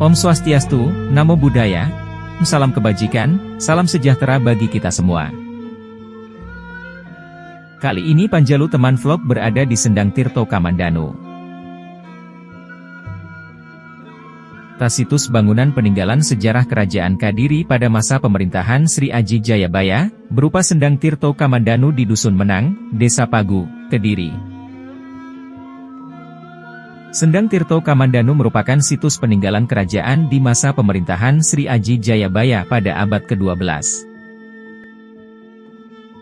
Om Swastiastu, Namo Buddhaya, salam kebajikan, salam sejahtera bagi kita semua. Kali ini Panjalu Teman Vlog berada di Sendang Tirto Kamandanu. Situs bangunan peninggalan sejarah Kerajaan Kadiri pada masa pemerintahan Sri Aji Jayabaya, berupa Sendang Tirto Kamandanu di Dusun Menang, Desa Pagu, Kediri. Sendang Tirto Kamandanu merupakan situs peninggalan kerajaan di masa pemerintahan Sri Aji Jayabaya pada abad ke-12.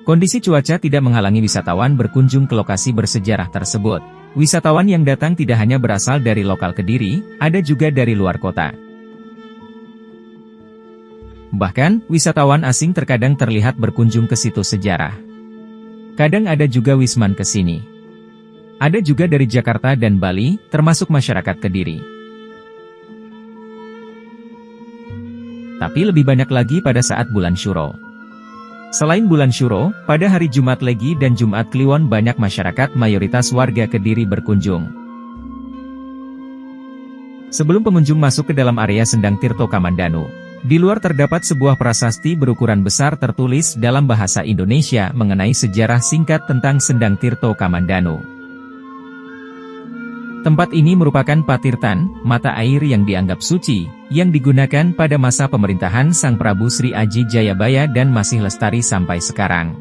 Kondisi cuaca tidak menghalangi wisatawan berkunjung ke lokasi bersejarah tersebut. Wisatawan yang datang tidak hanya berasal dari lokal Kediri, ada juga dari luar kota. Bahkan, wisatawan asing terkadang terlihat berkunjung ke situs sejarah. Kadang ada juga wisman ke sini. Ada juga dari Jakarta dan Bali, termasuk masyarakat Kediri. Tapi lebih banyak lagi pada saat bulan Syuro. Selain bulan Syuro, pada hari Jumat Legi dan Jumat Kliwon banyak masyarakat mayoritas warga Kediri berkunjung. Sebelum pengunjung masuk ke dalam area Sendang Tirto Kamandanu, di luar terdapat sebuah prasasti berukuran besar tertulis dalam bahasa Indonesia mengenai sejarah singkat tentang Sendang Tirto Kamandanu. Tempat ini merupakan patirtan, mata air yang dianggap suci, yang digunakan pada masa pemerintahan Sang Prabu Sri Aji Jayabaya dan masih lestari sampai sekarang.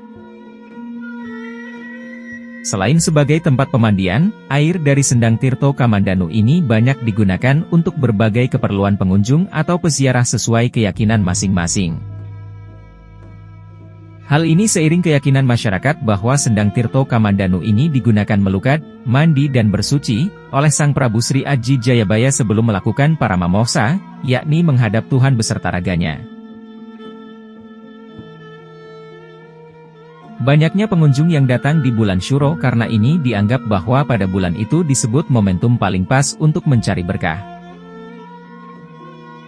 Selain sebagai tempat pemandian, air dari Sendang Tirto Kamandanu ini banyak digunakan untuk berbagai keperluan pengunjung atau peziarah sesuai keyakinan masing-masing. Hal ini seiring keyakinan masyarakat bahwa Sendang Tirto Kamandanu ini digunakan melukad, mandi dan bersuci, oleh Sang Prabu Sri Aji Jayabaya sebelum melakukan paramamoksa, yakni menghadap Tuhan beserta raganya. Banyaknya pengunjung yang datang di bulan Syuro karena ini dianggap bahwa pada bulan itu disebut momentum paling pas untuk mencari berkah.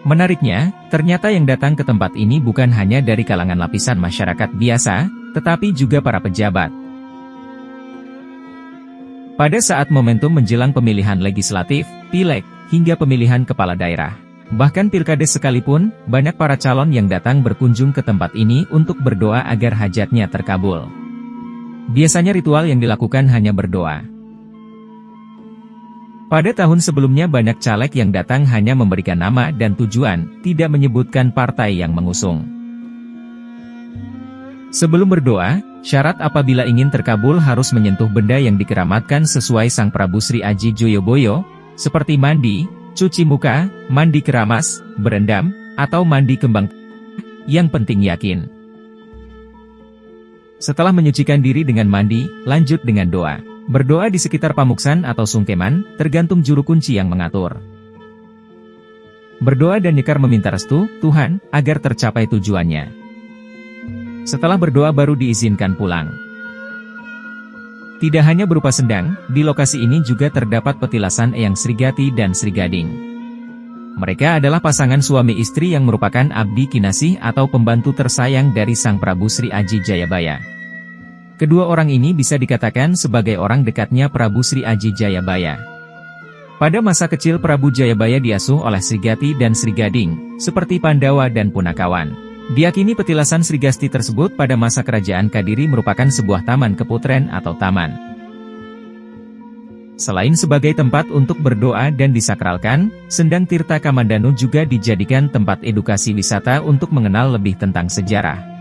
Menariknya, ternyata yang datang ke tempat ini bukan hanya dari kalangan lapisan masyarakat biasa, tetapi juga para pejabat. Pada saat momentum menjelang pemilihan legislatif, pileg, hingga pemilihan kepala daerah, bahkan pilkades sekalipun, banyak para calon yang datang berkunjung ke tempat ini untuk berdoa agar hajatnya terkabul. Biasanya ritual yang dilakukan hanya berdoa. Pada tahun sebelumnya banyak caleg yang datang hanya memberikan nama dan tujuan, tidak menyebutkan partai yang mengusung. Sebelum berdoa, syarat apabila ingin terkabul harus menyentuh benda yang dikeramatkan sesuai Sang Prabu Sri Aji Jayabaya, seperti mandi, cuci muka, mandi keramas, berendam, atau mandi kembang. Yang penting yakin. Setelah menyucikan diri dengan mandi, lanjut dengan doa. Berdoa di sekitar pamuksan atau sungkeman, tergantung juru kunci yang mengatur. Berdoa dan nyekar meminta restu Tuhan, agar tercapai tujuannya. Setelah berdoa baru diizinkan pulang. Tidak hanya berupa sendang, di lokasi ini juga terdapat petilasan Eyang Srigati dan Sri Gading. Mereka adalah pasangan suami istri yang merupakan abdi kinasih atau pembantu tersayang dari Sang Prabu Sri Aji Jayabaya. Kedua orang ini bisa dikatakan sebagai orang dekatnya Prabu Sri Aji Jayabaya. Pada masa kecil Prabu Jayabaya diasuh oleh Srigati dan Sri Gading, seperti Pandawa dan Punakawan. Diyakini petilasan Srigasti tersebut pada masa kerajaan Kadiri merupakan sebuah taman keputren atau taman. Selain sebagai tempat untuk berdoa dan disakralkan, Sendang Tirta Kamandanu juga dijadikan tempat edukasi wisata untuk mengenal lebih tentang sejarah.